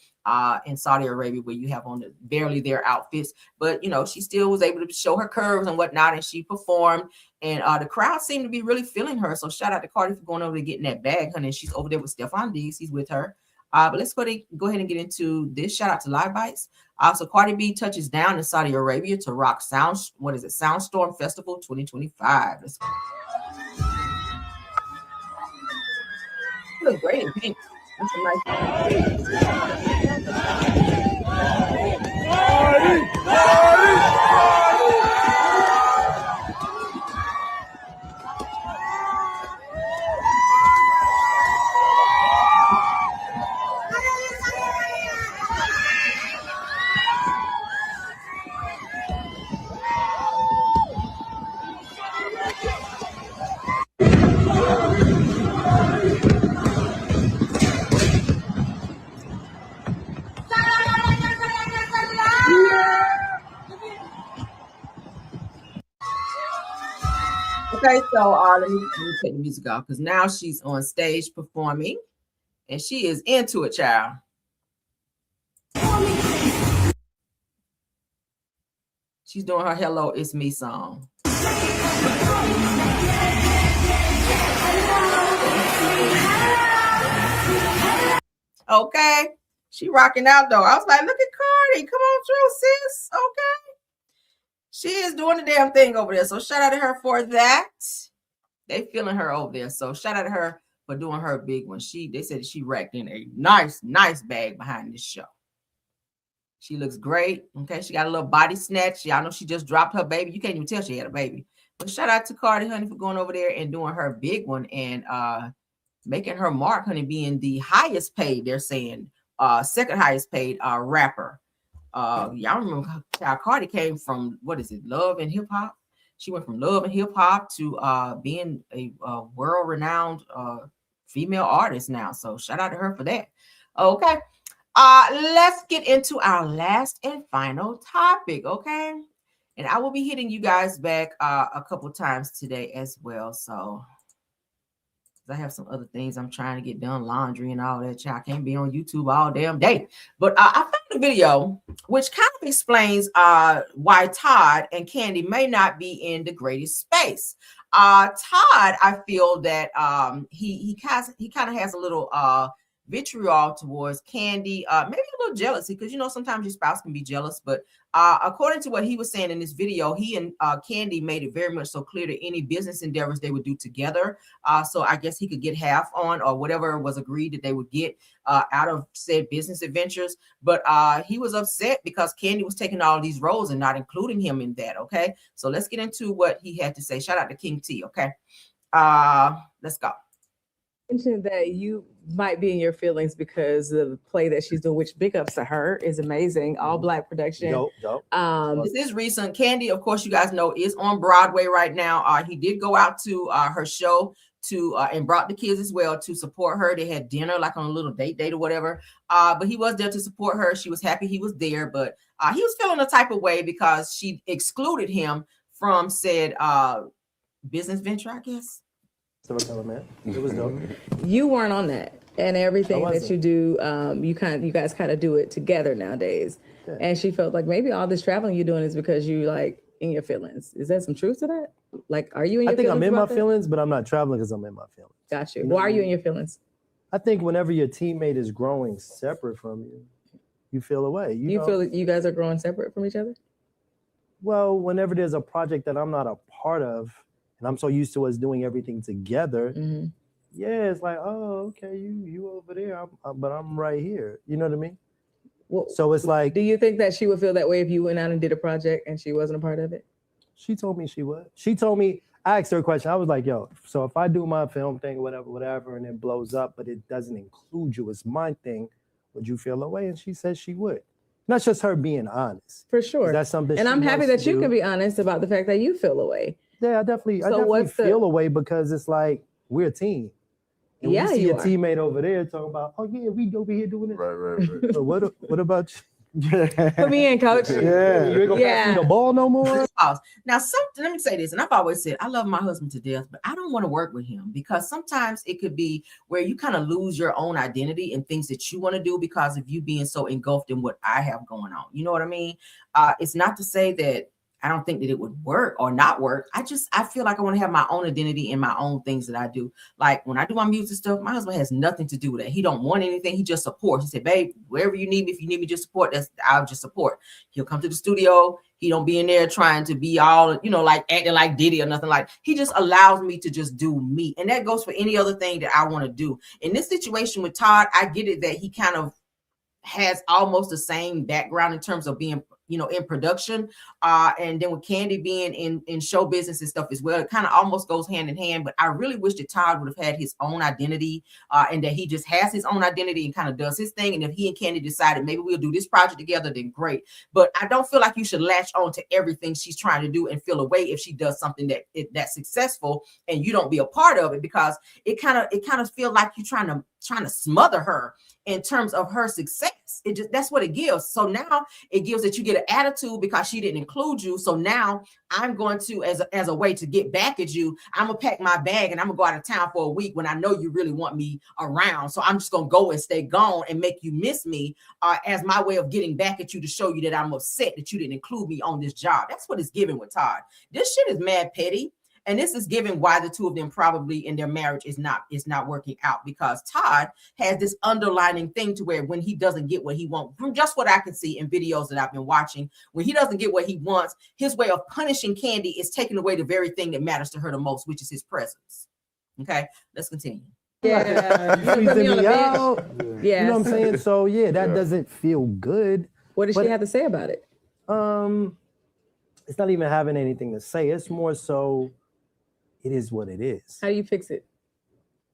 In Saudi Arabia, where you have on the barely their outfits, but you know, she still was able to show her curves and whatnot, and she performed, and the crowd seemed to be really feeling her. So shout out to Cardi for going over to getting that bag, honey. She's over there with Stefan Diggs. He's with her. But let's go ahead and get into this. Shout out to Live Bites. So Cardi B touches down in Saudi Arabia to rock Soundstorm Festival 2025. Let's go. You look great in pink. That's a nice Okay, so let me take the music off, because now she's on stage performing and she is into it, child. She's doing her Hello, It's Me song. Okay, she rocking out though. I was like, look at Cardi. Come on through, sis. Okay. She is doing the damn thing over there. So shout out to her for that. They feeling her over there. So shout out to her for doing her big one. They said she racked in a nice bag behind this show. She looks great. Okay, she got a little body snatch. Y'all know she just dropped her baby. You can't even tell she had a baby. But shout out to Cardi, honey, for going over there and doing her big one and making her mark, honey, being the highest paid, they're saying, second highest paid rapper. Y'all remember how Cardi came from, what is it, Love and Hip Hop? She went from Love and Hip Hop to being a world-renowned female artist now. So shout out to her for that. Okay. Let's get into our last and final topic, okay? And I will be hitting you guys back a couple times today as well. So I have some other things I'm trying to get done, laundry and all that. I can't be on YouTube all damn day. But I found a video which kind of explains why Todd and Kandi may not be in the greatest space. Todd, I feel that he kind of has a little vitriol towards Kandi, maybe a little jealousy, because you know sometimes your spouse can be jealous. But according to what he was saying in this video, he and Kandi made it very much so clear that any business endeavors they would do together. So I guess he could get half on, or whatever was agreed that they would get out of said business adventures. But he was upset because Kandi was taking all these roles and not including him in that. Okay, so let's get into what he had to say. Shout out to King T. Okay, let's go. Mentioned that you might be in your feelings because of the play that she's doing, which big ups to her, is amazing. All Black production. Dope. This is recent. Kandi, of course, you guys know, is on Broadway right now. He did go out to her show to and brought the kids as well to support her. They had dinner, like on a little date or whatever. But he was there to support her. She was happy he was there, but he was feeling a type of way because she excluded him from said business venture, I guess. It was dope. You weren't on that, and everything that you do, you guys kind of do it together nowadays. Yeah. And she felt like maybe all this traveling you're doing is because you like in your feelings. Is there some truth to that? Like, are you in your feelings? I think I'm in my feelings, but I'm not traveling because I'm in my feelings. Got you. Why are you in your feelings? I think whenever your teammate is growing separate from you, you feel away. You feel like you guys are growing separate from each other? Well, whenever there's a project that I'm not a part of, and I'm so used to us doing everything together, yeah, it's like, oh, okay, you over there, but I'm right here. You know what I mean? Well, so it's like, do you think that she would feel that way if you went out and did a project and she wasn't a part of it? She told me she would. She told me, I asked her a question. I was like, yo, so if I do my film thing, whatever, and it blows up, but it doesn't include you as my thing, would you feel away? And she said she would. Not just her being honest. For sure. That's something. And I'm happy that you can be honest about the fact that you feel away. Yeah, I definitely feel away because it's like we're a team. And we see a teammate over there talking about, oh yeah, we over here doing it. Right. So what about you? Put me in, coach. Yeah. You ain't gonna pass me the ball no more. Now, let me say this, and I've always said I love my husband to death, but I don't want to work with him because sometimes it could be where you kind of lose your own identity and things that you want to do because of you being so engulfed in what I have going on. You know what I mean? It's not to say that I don't think that it would work or not work. I feel like I want to have my own identity and my own things that I do. Like when I do my music stuff, my husband has nothing to do with that. He don't want anything. He just supports. He said, babe, wherever you need me, if you need me just support, I'll just support. He'll come to the studio. He don't be in there trying to be all, like acting like Diddy or nothing. Like he just allows me to just do me. And that goes for any other thing that I want to do. In this situation with Todd, I get it that he kind of has almost the same background in terms of being in production, and then with Kandi being in show business and stuff as well, it kind of almost goes hand in hand. But I really wish that Todd would have had his own identity, and that he just has his own identity and kind of does his thing. And if he and Kandi decided maybe we'll do this project together, then great. But I don't feel like you should latch on to everything she's trying to do and feel away if she does something that's successful and you don't be a part of it, because it kind of feels like you're trying to smother her in terms of her success. That's what it gives. So now it gives that you get an attitude because she didn't include you. So now I'm going to, as a way to get back at you, I'm gonna pack my bag and I'm gonna go out of town for a week when I know you really want me around. So I'm just gonna go and stay gone and make you miss me as my way of getting back at you to show you that I'm upset that you didn't include me on this job. That's what it's giving with Todd. This shit is mad petty. And this is given why the two of them probably in their marriage is not working out, because Todd has this underlining thing to where when he doesn't get what he wants, from just what I can see in videos that I've been watching, when he doesn't get what he wants, his way of punishing Kandi is taking away the very thing that matters to her the most, which is his presence. Okay, let's continue. Yeah. You You put me on freezing a me bench. out. Yes. You know what I'm saying? So yeah, that doesn't feel good. What did she have to say about it? It's not even having anything to say. It's more so it is what it is. How do you fix it?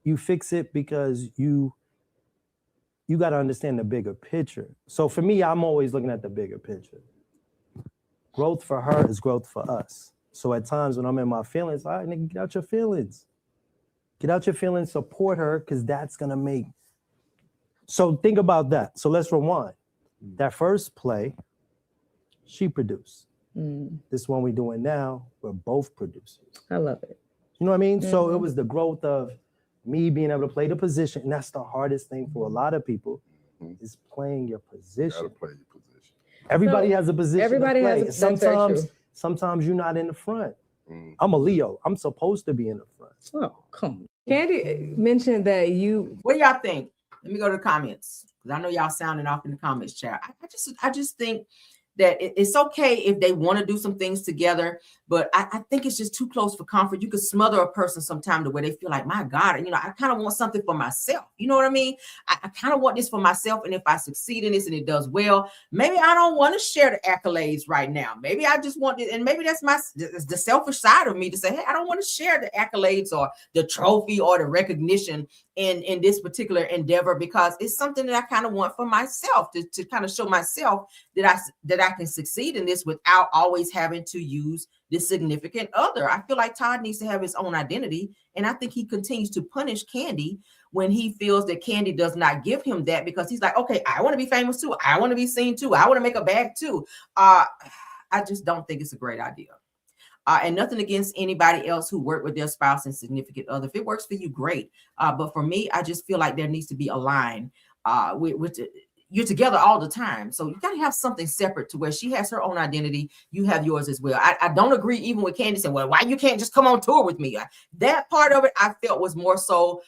You fix it because you got to understand the bigger picture. So for me, I'm always looking at the bigger picture. Growth for her is growth for us. So at times when I'm in my feelings, all right, nigga, get out your feelings. Get out your feelings, support her, because that's going to make. So think about that. So let's rewind. That first play, she produced. This one we're doing now, we're both producers. I love it. You know what I mean? So it was the growth of me being able to play the position. And that's the hardest thing for a lot of people is playing your position. You gotta play your position. Everybody has a position. Everybody to play. has a Sometimes you're not in the front. I'm a Leo. I'm supposed to be in the front. Oh, come on. Kandi mentioned that you. What do y'all think? Let me go to the comments because I know y'all sounding off in the comments chat. I just think that it's okay if they want to do some things together, but I think it's just too close for comfort. You could smother a person sometime to where they feel like, my God, I kind of want something for myself. You know what I mean? I kind of want this for myself. And if I succeed in this and it does well, maybe I don't want to share the accolades right now. Maybe I just want it. And maybe that's the selfish side of me to say, hey, I don't want to share the accolades or the trophy or the recognition in this particular endeavor, because it's something that I kind of want for myself to kind of show myself that I can succeed in this without always having to use this significant other. I feel like Todd needs to have his own identity. And I think he continues to punish Kandi when he feels that Kandi does not give him that, because he's like, okay, I want to be famous too. I want to be seen too. I want to make a bag too. I just don't think it's a great idea. And nothing against anybody else who work with their spouse and significant other. If it works for you, great. But for me, I just feel like there needs to be a line with you're together all the time. So you got to have something separate to where she has her own identity. You have yours as well. I don't agree even with Kandi saying, well, why you can't just come on tour with me? That part of it, I felt was more so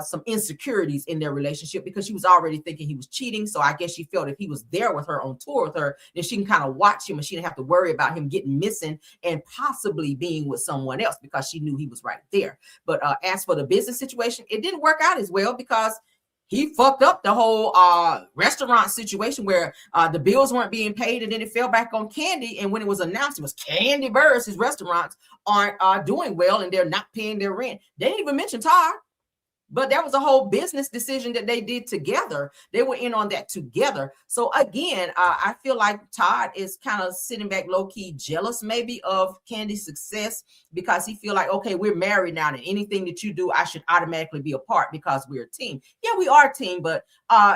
some insecurities in their relationship, because she was already thinking he was cheating. So I guess she felt if he was there with her on tour with her, then she can kind of watch him and she didn't have to worry about him getting missing and possibly being with someone else, because she knew he was right there. But as for the business situation, it didn't work out as well, because he fucked up the whole restaurant situation where the bills weren't being paid, and then it fell back on Kandi. And when it was announced, it was Kandi versus restaurants aren't doing well and they're not paying their rent. They didn't even mention Todd. But that was a whole business decision that they did together. They were in on that together. So again, I feel like Todd is kind of sitting back low-key jealous maybe of Kandi's success, because he feel like, okay, we're married now, and anything that you do, I should automatically be a part because we're a team. Yeah, we are a team, but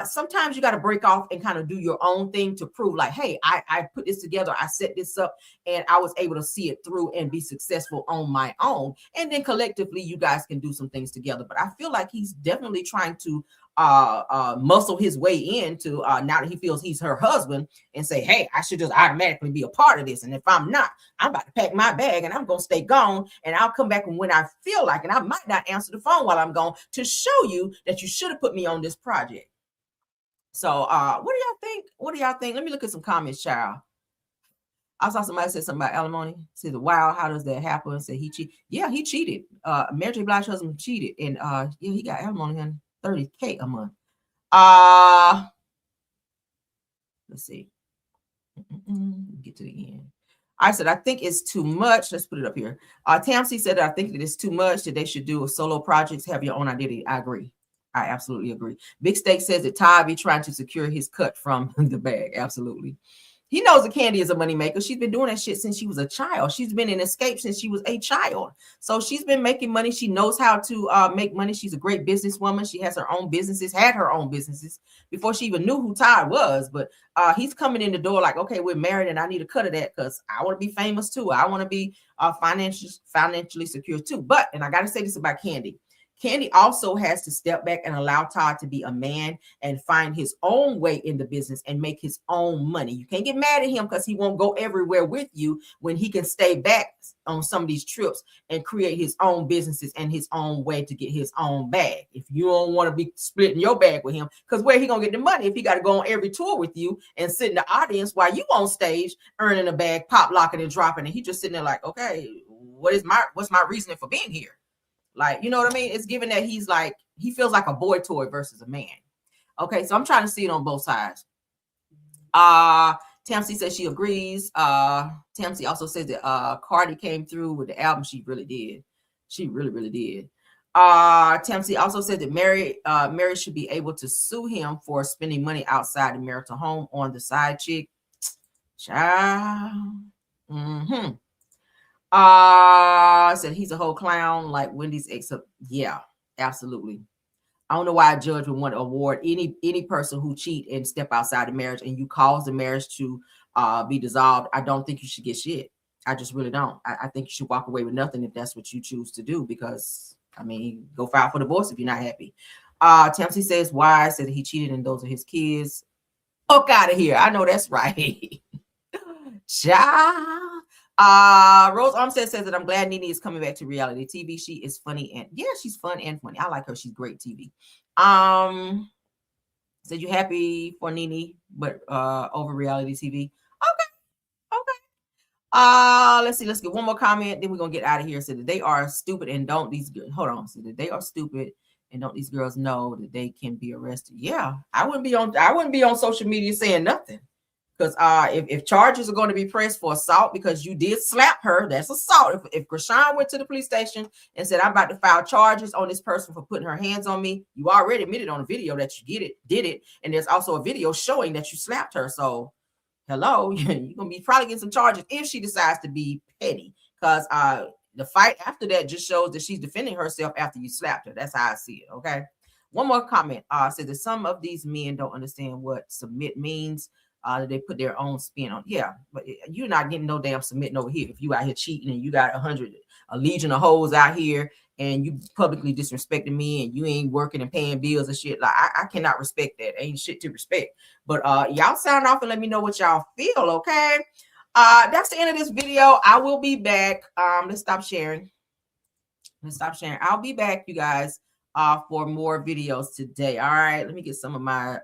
sometimes you got to break off and kind of do your own thing to prove like, hey, I put this together, I set this up, and I was able to see it through and be successful on my own. And then collectively, you guys can do some things together. But I feel like he's definitely trying to muscle his way into now that he feels he's her husband, and say, hey, I should just automatically be a part of this. And if I'm not, I'm about to pack my bag and I'm going to stay gone. And I'll come back when I feel like, and I might not answer the phone while I'm gone, to show you that you should have put me on this project. So what do y'all think? What do y'all think? Let me look at some comments, child. I saw somebody say something about alimony. Said, wow, how does that happen? Said he cheated. Yeah, he cheated. Mary J. Blige's husband cheated. And yeah, he got alimony on $30K a month. Let's see. Get to the end. I said, I think it's too much. Let's put it up here. Tam C said, I think that it's too much, that they should do a solo projects, have your own identity. I agree. I absolutely agree. Big Steak says that Todd be trying to secure his cut from the bag. Absolutely. He knows that Kandi is a moneymaker. She's been doing that shit since she was a child. She's been in Escape since she was a child. So she's been making money. She knows how to make money. She's a great businesswoman. She has her own businesses, had her own businesses before she even knew who Todd was. But he's coming in the door like, okay, we're married and I need a cut of that because I want to be famous too. I want to be financially secure too. But, and I got to say this about Kandi. Kandi also has to step back and allow Todd to be a man and find his own way in the business and make his own money. You can't get mad at him because he won't go everywhere with you when he can stay back on some of these trips and create his own businesses and his own way to get his own bag. If you don't want to be splitting your bag with him, because where he gonna get the money if he got to go on every tour with you and sit in the audience while you on stage earning a bag, pop locking and dropping, and he just sitting there like, okay, what's my reasoning for being here? Like, you know what I mean? It's given that he's like, he feels like a boy toy versus a man. Okay, so I'm trying to see it on both sides. Tamsi says she agrees. Tamsi also says that Cardi came through with the album. She really did. She really did. Tamsi also said that Mary should be able to sue him for spending money outside the marital home on the side chick. Child. Said he's a whole clown like Wendy's ex. Yeah, absolutely. I don't know why a judge would want to award any person who cheat and step outside the marriage and you cause the marriage to be dissolved. I don't think you should get shit. I just really don't. I think you should walk away with nothing if that's what you choose to do, because I mean, go file for divorce if you're not happy. Tamsi says why? Said he cheated and those are his kids. Fuck out of here. I know that's right. Child. Rose Armstead says that I'm glad NeNe is coming back to reality TV. She is funny and yeah, she's fun and funny. I like her. She's great TV. Said you happy for NeNe, but over reality TV. Okay. Let's see. Let's get one more comment. Then we're gonna get out of here. Said that they are stupid and don't these girls hold on. Said that they are stupid and don't these girls know that they can be arrested. Yeah, I wouldn't be on social media saying nothing. Because if charges are going to be pressed for assault because you did slap her, that's assault. If Chrisean went to the police station and said, I'm about to file charges on this person for putting her hands on me, you already admitted on a video that you did it. And there's also a video showing that you slapped her. So, hello, you're going to be probably getting some charges if she decides to be petty. Because the fight after that just shows that she's defending herself after you slapped her. That's how I see it, okay? One more comment. Says that some of these men don't understand what submit means. They put their own spin on. Yeah, but you're not getting no damn submitting over here. If you out here cheating and you got a legion of hoes out here and you publicly disrespecting me and you ain't working and paying bills and shit, like I cannot respect that. Ain't shit to respect. But y'all sound off and let me know what y'all feel, okay? That's the end of this video. I will be back. Let's stop sharing. I'll be back, you guys, for more videos today. All right, let me get some of my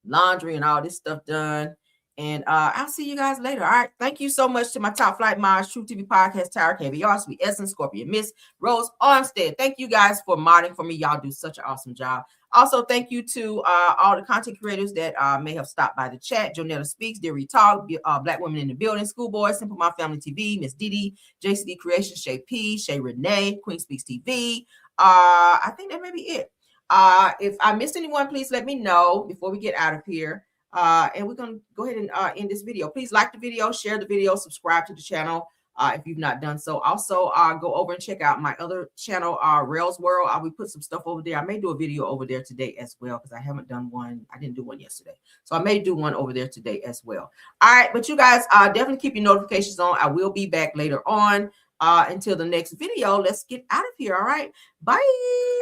laundry and all this stuff done, and I'll see you guys later. All right, thank you so much to my top flight mods, True TV Podcast, Tower KVR, Sweet Essence, Scorpion Miss, Rose Armstead. Thank you guys for modding for me. Y'all do such an awesome job. Also, thank you to all the content creators that may have stopped by the chat. Jonetta Speaks, Deary Talk, Black Women in the Building, Schoolboy, Simple My Family TV, Miss Didi, JCD Creations, Shay P, Shay Renee, Queen Speaks TV. I think that may be it. If I missed anyone, please let me know before we get out of here. And we're going to go ahead and end this video. Please like the video, share the video, subscribe to the channel if you've not done so. Also, go over and check out my other channel, Rayj's World. We put some stuff over there. I may do a video over there today as well because I haven't done one. I didn't do one yesterday. So I may do one over there today as well. All right, but you guys definitely keep your notifications on. I will be back later on. Until the next video, let's get out of here. All right, bye.